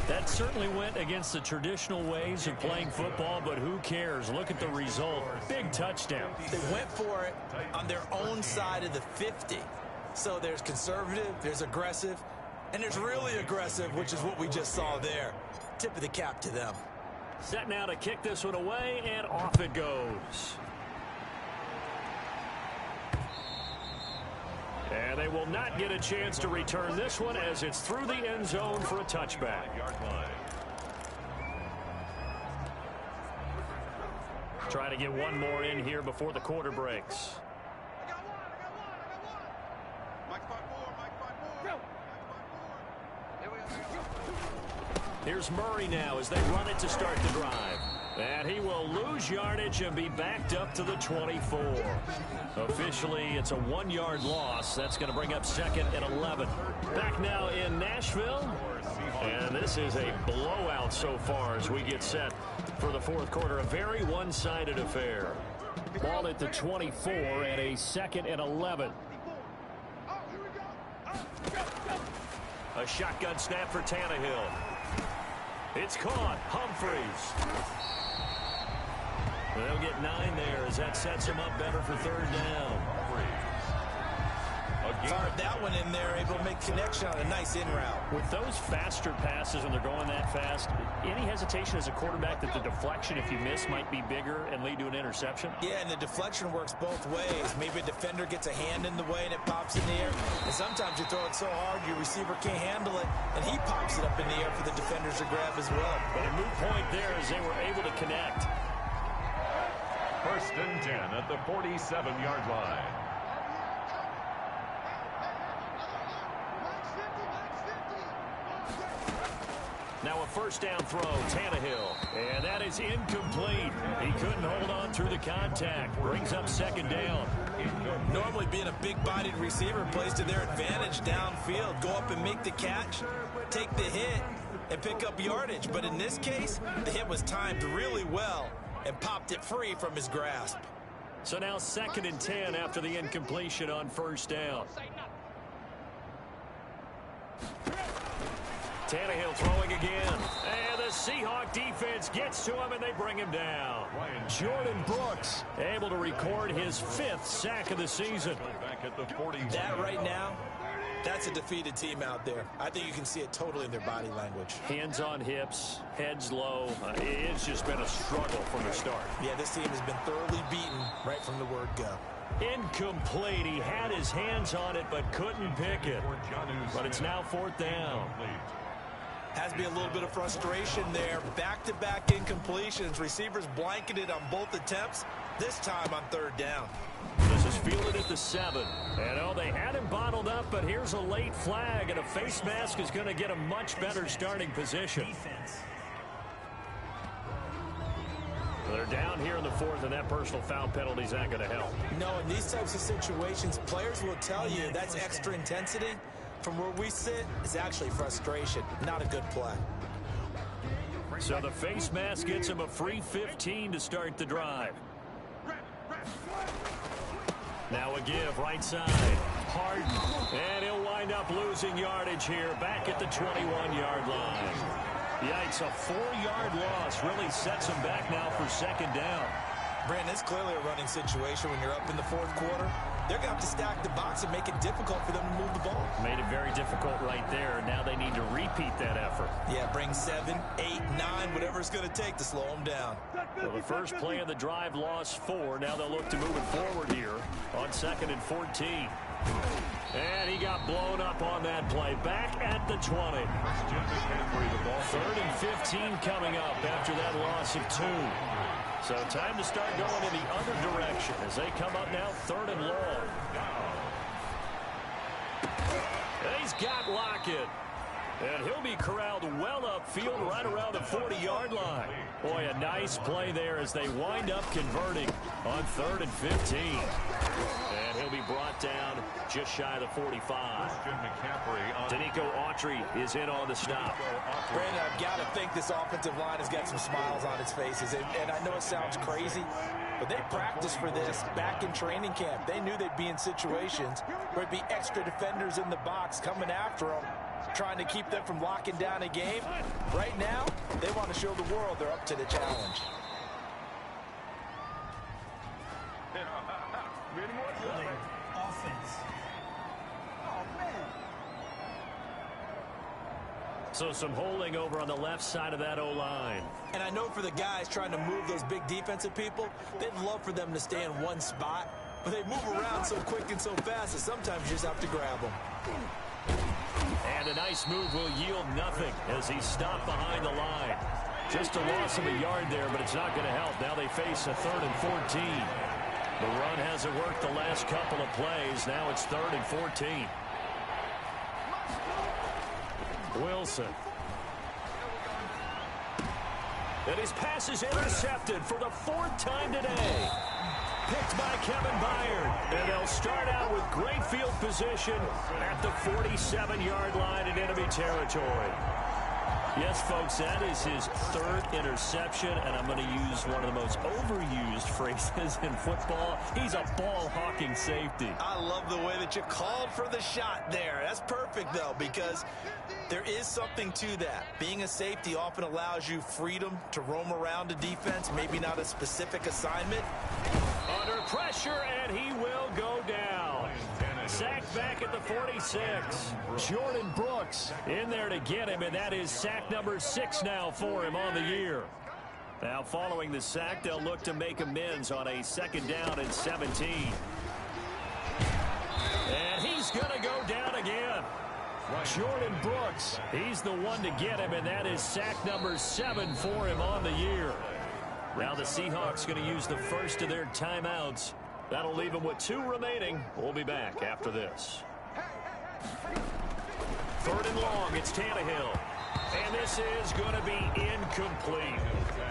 That certainly went against the traditional ways of playing football, but who cares? Look at the result. Big touchdown. They went for it on their own side of the 50. So there's conservative, there's aggressive, and there's really aggressive, which is what we just saw there. Tip of the cap to them. Set now to kick this one away, and off it goes. And they will not get a chance to return this one as it's through the end zone for a touchback. Trying to get one more in here before the quarter breaks. Here's Murray now as they run it to start the drive. And he will lose yardage and be backed up to the 24. Officially, it's a 1-yard loss. That's going to bring up 2nd and 11. Back now in Nashville. And this is a blowout so far as we get set for the 4th quarter. A very one-sided affair. Ball at the 24 and a 2nd and 11. A shotgun snap for Tannehill. It's caught. Humphreys. They'll get 9 there as that sets him up better for 3rd down. Fired that one in there, able to make connection on a nice in route. With those faster passes when they're going that fast, any hesitation as a quarterback that the deflection, if you miss, might be bigger and lead to an interception? Yeah, and the deflection works both ways. Maybe a defender gets a hand in the way and it pops in the air. And sometimes you throw it so hard your receiver can't handle it, and he pops it up in the air for the defenders to grab as well. But a moot point there as they were able to connect. 1st and 10 at the 47-yard line. Now a 1st down throw, Tannehill. And that is incomplete. He couldn't hold on through the contact. Brings up 2nd down. Normally being a big-bodied receiver plays to their advantage downfield. Go up and make the catch, take the hit, and pick up yardage. But in this case, the hit was timed really well and popped it free from his grasp. So now 2nd and 10 after the incompletion on 1st down. Tannehill throwing again. And the Seahawk defense gets to him, and they bring him down. Jordan Brooks able to record his 5th sack of the season. That right now, that's a defeated team out there. I think you can see it totally in their body language. Hands on hips, heads low. It's just been a struggle from the start. Yeah, this team has been thoroughly beaten right from the word go. Incomplete. He had his hands on it but couldn't pick it. But it's now 4th down. Has to be a little bit of frustration there. Back-to-back incompletions. Receivers blanketed on both attempts, this time on 3rd down. This is fielded at the 7. And oh, they had him bottled up, but here's a late flag, and a face mask is going to get a much better starting position. They're down here in the 4th, and that personal foul penalty is not going to help. No, in these types of situations, players will tell you that's extra intensity. From where we sit, it's actually frustration. Not a good play. So the face mask gets him a free 15 to start the drive. Now a give right side. Harden. And he'll wind up losing yardage here back at the 21-yard line. Yikes, a 4-yard loss really sets him back now for 2nd down. Brandon, it's clearly a running situation when you're up in the 4th quarter. They're going to have to stack the box and make it difficult for them to move the ball. Made it very difficult right there. Now they need to repeat that effort. Yeah, bring 7, 8, 9, whatever it's going to take to slow them down. Well, the first play of the drive lost 4. Now they'll look to move it forward here on 2nd and 14. And he got blown up on that play. Back at the 20. 3rd and 15 coming up after that loss of 2. So time to start going in the other direction as they come up now 3rd and long. He's got Lockett. And he'll be corralled well upfield right around the 40-yard line. Boy, a nice play there as they wind up converting on 3rd and 15. And he'll be brought down just shy of the 45. Danico Autry is in on the stop. Brandon, I've got to think this offensive line has got some smiles on its faces. And I know it sounds crazy, but they practiced for this back in training camp. They knew they'd be in situations where it'd be extra defenders in the box coming after them, trying to keep them from locking down a game. Right now, they want to show the world they're up to the challenge. Offense. Oh, man. So some holding over on the left side of that O-line. And I know for the guys trying to move those big defensive people, they'd love for them to stay in one spot, but they move around so quick and so fast that sometimes you just have to grab them. And a nice move will yield nothing as he's stopped behind the line. Just a loss of a yard there, but it's not going to help. Now they face a 3rd and 14. The run hasn't worked the last couple of plays. Now it's 3rd and 14. Wilson. And his pass is intercepted for the 4th time today. Picked by Kevin Byard. And they'll start out with great field position at the 47-yard line in enemy territory. Yes, folks, that is his 3rd interception, and I'm going to use one of the most overused phrases in football. He's a ball-hawking safety. I love the way that you called for the shot there. That's perfect, though, because there is something to that. Being a safety often allows you freedom to roam around a defense, maybe not a specific assignment. Under pressure, and he will go down. Sacked back at the 46. Jordan Brooks in there to get him, and that is sack number 6 now for him on the year. Now, following the sack, they'll look to make amends on a 2nd down and 17. And he's going to go down again. Jordan Brooks, he's the one to get him, and that is sack number 7 for him on the year. Now the Seahawks going to use the first of their timeouts. That'll leave them with 2 remaining. We'll be back after this. 3rd and long, it's Tannehill. And this is going to be incomplete.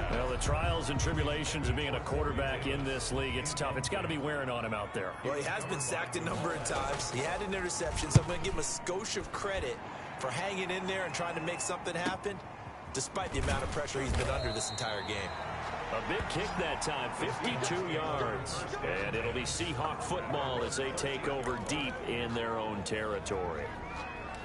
Well, the trials and tribulations of being a quarterback in this league, it's tough. It's got to be wearing on him out there. Well, he has been sacked a number of times. He had an interception, so I'm going to give him a skosh of credit for hanging in there and trying to make something happen, despite the amount of pressure he's been under this entire game. A big kick that time, 52 yards. And it'll be Seahawk football as they take over deep in their own territory.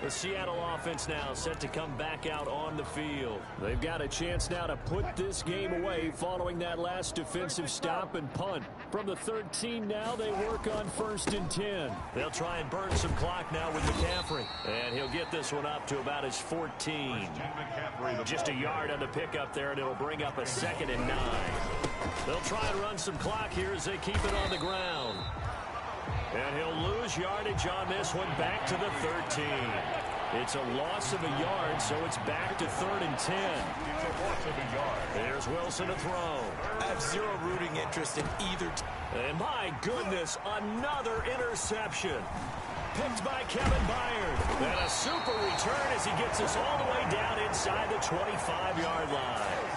The Seattle offense now set to come back out on the field. They've got a chance now to put this game away following that last defensive stop and punt. From the 13 now, they work on 1st and 10. They'll try and burn some clock now with McCaffrey. And he'll get this one up to about his 14. Just a yard on the pickup there, and it'll bring up a 2nd and 9. They'll try and run some clock here as they keep it on the ground. And he'll lose yardage on this one back to the 13. It's a loss of a yard, so it's back to 3rd and 10. There's Wilson to throw. I have zero rooting interest in either team. And my goodness, another interception. Picked by Kevin Byard. And a super return as he gets us all the way down inside the 25-yard line.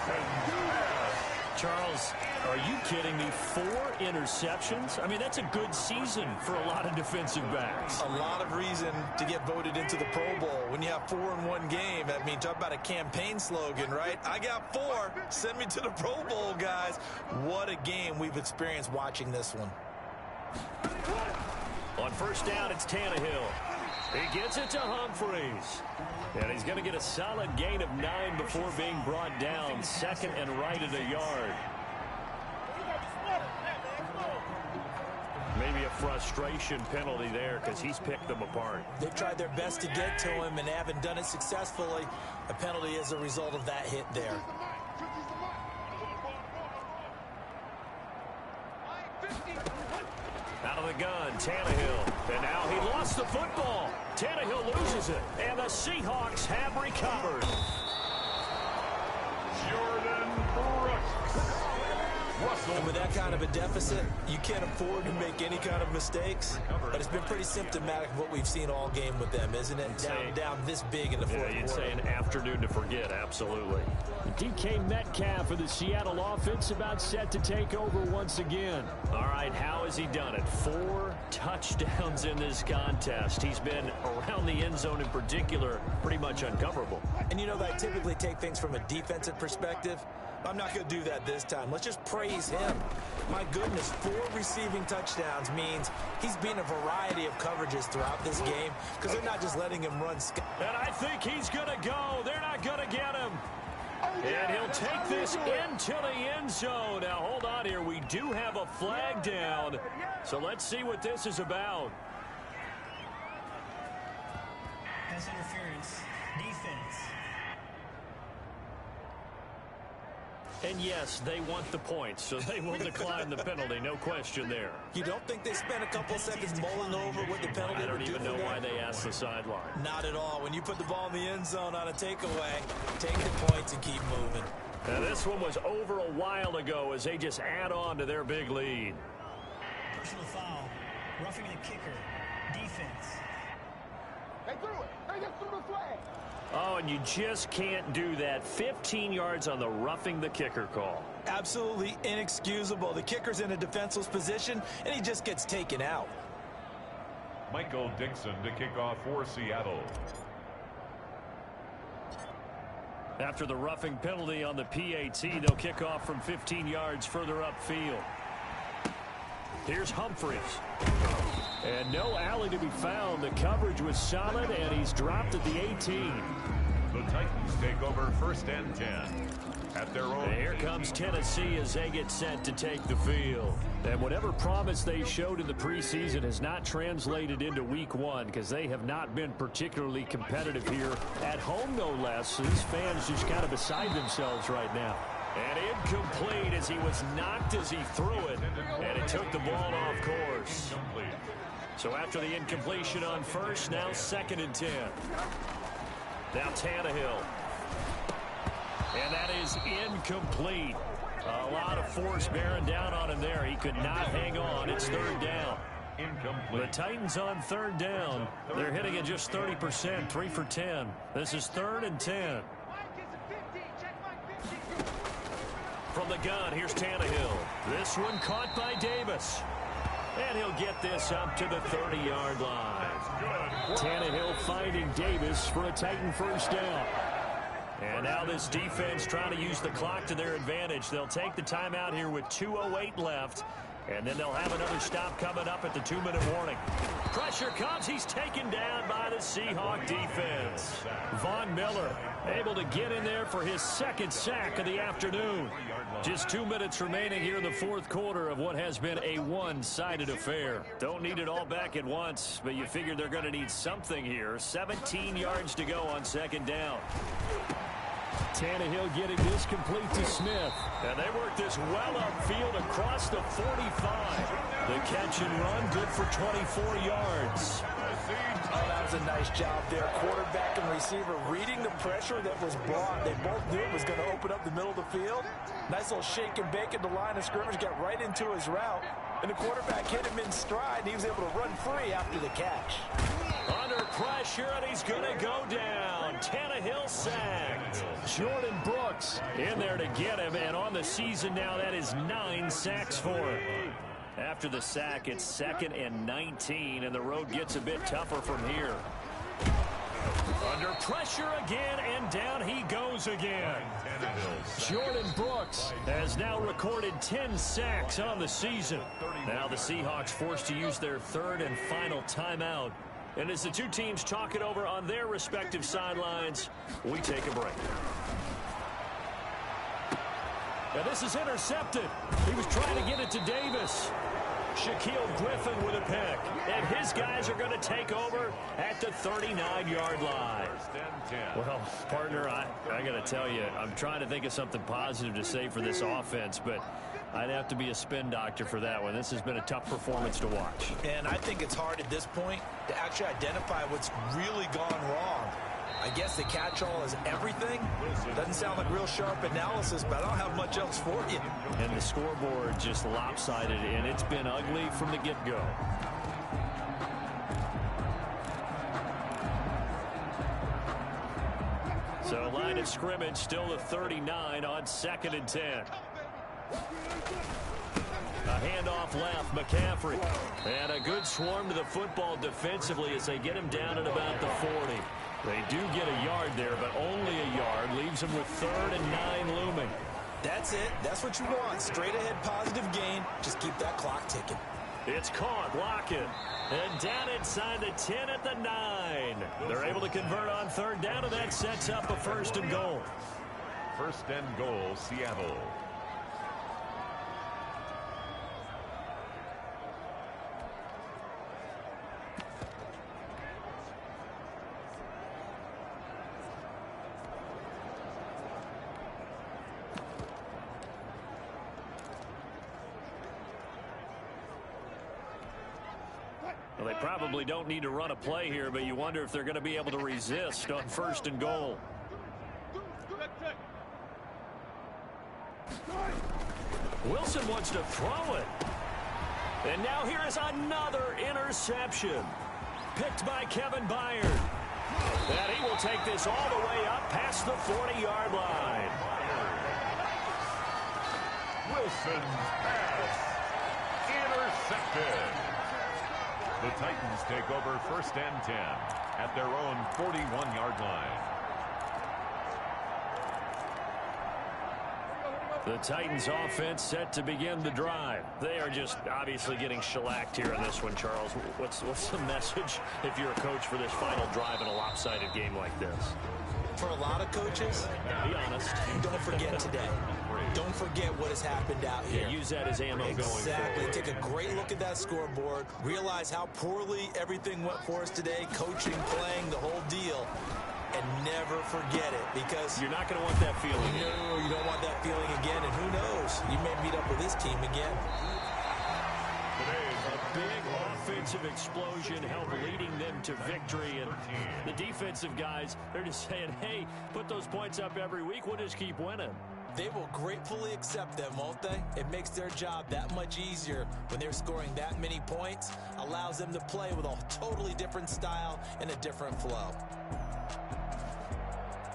Charles, are you kidding me? 4 interceptions? I mean, that's a good season for a lot of defensive backs. A lot of reason to get voted into the Pro Bowl. When you have 4 in one game, I mean, talk about a campaign slogan, right? I got 4. Send me to the Pro Bowl, guys. What a game we've experienced watching this one. On 1st down, it's Tannehill. He gets it to Humphreys. And he's going to get a solid gain of 9 before being brought down. 2nd and right at a yard. Maybe a frustration penalty there because he's picked them apart. They've tried their best to get to him and haven't done it successfully. A penalty is a result of that hit there. Out of of the gun, Tannehill. And now he lost the football. Tannehill loses it, and the Seahawks have recovered. Jordan Brooks. And with that kind of a deficit, you can't afford to make any kind of mistakes. But it's been pretty symptomatic of what we've seen all game with them, isn't it? Down this big in the fourth quarter. You'd say an afternoon to forget, absolutely. DK Metcalf for the Seattle offense about set to take over once again. All right, how has he done it? 4 touchdowns in this contest. He's been around the end zone in particular, pretty much uncoverable. And you know that I typically take things from a defensive perspective. I'm not going to do that this time. Let's just praise him. My goodness, 4 receiving touchdowns means he's been a variety of coverages throughout this game because they're not just letting him run. And I think he's going to go. They're not going to get him. And he'll take this into the end zone. Now, hold on here. We do have a flag down. So let's see what this is about. Pass interference. Defense. And yes, they want the points, so they will decline the penalty. No question there. You don't think they spent a couple seconds mulling over what the penalty I don't would do even know why they asked the sideline. Not at all. When you put the ball in the end zone on a takeaway, take the points and keep moving. Now, this one was over a while ago as they just add on to their big lead. Personal foul. Roughing the kicker. Defense. They threw it. They just threw the flag. Oh, and you just can't do that. 15 yards on the roughing the kicker call. Absolutely inexcusable. The kicker's in a defenseless position, and he just gets taken out. Michael Dixon to kick off for Seattle. After the roughing penalty on the PAT, they'll kick off from 15 yards further upfield. Here's Humphries. And no alley to be found. The coverage was solid, and he's dropped at the 18. The Titans take over 1st and 10 at their own. And here comes Tennessee as they get set to take the field. And whatever promise they showed in the preseason has not translated into week 1 because they have not been particularly competitive here at home, no less. These fans just kind of beside themselves right now. And incomplete as he was knocked as he threw it, and it took the ball off course. So after the incompletion on first, now 2nd and 10. Now Tannehill. And that is incomplete. A lot of force bearing down on him there. He could not hang on. It's 3rd down. Incomplete. The Titans on 3rd down. They're hitting at just 30%, 3 for 10. This is 3rd and 10. From the gun, here's Tannehill. This one caught by Davis. And he'll get this up to the 30-yard line. Tannehill finding Davis for a Titan 1st down. And now this defense trying to use the clock to their advantage. They'll take the timeout here with 2:08 left. And then they'll have another stop coming up at the 2-minute warning. Pressure comes. He's taken down by the Seahawk defense. Von Miller able to get in there for his 2nd sack of the afternoon. Just 2 minutes remaining here in the 4th quarter of what has been a one-sided affair. Don't need it all back at once, but you figure they're going to need something here. 17 yards to go on 2nd down. Tannehill getting this complete to Smith. And they work this well upfield across the 45. The catch and run good for 24 yards. Oh, that was a nice job there. Quarterback and receiver reading the pressure that was brought. They both knew it was going to open up the middle of the field. Nice little shake and bake at the line of scrimmage. Got right into his route. And the quarterback hit him in stride. And he was able to run free after the catch. Under pressure, and he's going to go down. Tannehill sacked. Jordan Brooks in there to get him. And on the season now, that is 9 sacks for him. After the sack, it's 2nd and 19, and the road gets a bit tougher from here. Under pressure again, and down he goes again. Jordan Brooks has now recorded 10 sacks on the season. Now the Seahawks forced to use their 3rd and final timeout. And as the two teams talk it over on their respective sidelines, we take a break. Now this is intercepted. He was trying to get it to Davis. Shaquille Griffin with a pick. And his guys are going to take over at the 39-yard line. Well, partner, I got to tell you, I'm trying to think of something positive to say for this offense, but I'd have to be a spin doctor for that one. This has been a tough performance to watch. And I think it's hard at this point to actually identify what's really gone wrong. I guess the catch-all is everything. Doesn't sound like real sharp analysis, but I don't have much else for you. And the scoreboard just lopsided, and it's been ugly from the get-go. So line of scrimmage still the 39 on 2nd and 10. A handoff left, McCaffrey. And a good swarm to the football defensively as they get him down at about the 40. They do get a yard there, but only a yard. Leaves them with 3rd and 9 looming. That's it. That's what you want. Straight ahead positive gain. Just keep that clock ticking. It's caught. Lockett. And down inside the 10 at the 9. They're able to convert on 3rd down, and that sets up a 1st and goal. 1st and goal, Seattle. Well, they probably don't need to run a play here, but you wonder if they're going to be able to resist on 1st and goal. Wilson wants to throw it. And now here is another interception. Picked by Kevin Byard. And he will take this all the way up past the 40-yard line. Wilson pass intercepted. The Titans take over 1st and 10 at their own 41-yard line. The Titans offense set to begin the drive. They are just obviously getting shellacked here in this one, Charles. What's the message if you're a coach for this final drive in a lopsided game like this? For a lot of coaches, be honest. Don't forget today. Don't forget what has happened out here. Yeah, use that as ammo going forward. Exactly. Take a great look at that scoreboard. Realize how poorly everything went for us today. Coaching, playing, the whole deal. And never forget it, because you're not going to want that feeling. No, you don't want that feeling again. And who knows? You may meet up with this team again. A big offensive explosion helped leading them to victory. And the defensive guys, they're just saying, hey, put those points up every week. We'll just keep winning. They will gratefully accept them, won't they? It makes their job that much easier when they're scoring that many points. Allows them to play with a totally different style and a different flow.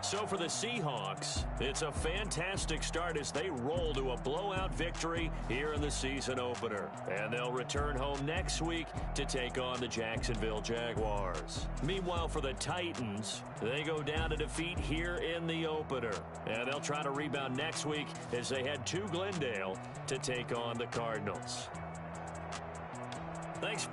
So for the Seahawks, it's a fantastic start as they roll to a blowout victory here in the season opener. And they'll return home next week to take on the Jacksonville Jaguars. Meanwhile, for the Titans, they go down to defeat here in the opener. And they'll try to rebound next week as they head to Glendale to take on the Cardinals. Thanks.